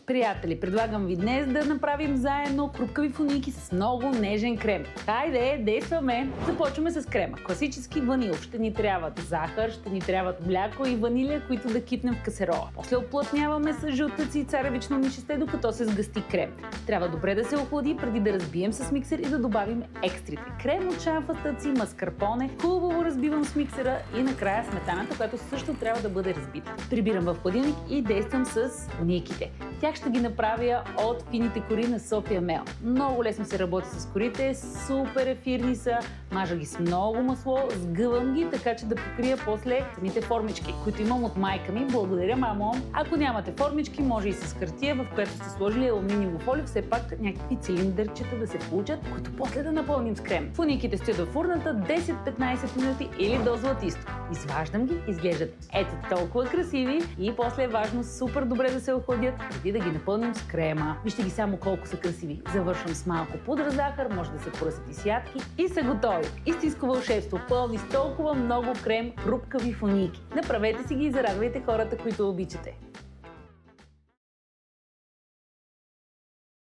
Приятели, предлагам ви днес да направим заедно хрупкави фуники с много нежен крем. Хайде, действаме! Започваме с крема. Класически ванил. Ще ни трябват захар, ще ни трябват мляко и ванилия, които да кипнем в касерола. После оплътняваме с жълтъци и царевично нишесте, докато се сгъсти крем. Трябва добре да се охлади, преди да разбием с миксер и да добавим екстрите. Крем от шамфастъци, маскарпоне, хубаво разбивам с миксера и накрая сметаната, която също трябва да бъде разбита. Прибирам в хладилник и действам с фуниките. Тях ще ги направя от фините кори на София Мел. Много лесно се работи с корите, супер ефирни са, мажа ги с много масло, сгъвам ги, така че да покрия после самите формички, които имам от майка ми. Благодаря, мамо! Ако нямате формички, може и с хартия, в която сте сложили алуминиево фолио, все пак някакви цилиндърчета да се получат, които после да напълним с крем. Фуниките стоят във фурната 10-15 минути или до златисто. Изваждам ги, изглеждат ето толкова красиви и после е важно супер добре да се охладят, преди да ги напълним с крема. Вижте ги само колко са красиви. Завършвам с малко пудра захар, може да се поръсят и с ядки и са готови. Истинско вълшебство, пълни с толкова много крем, хрупкави фуники. Направете си ги и зарадвайте хората, които обичате.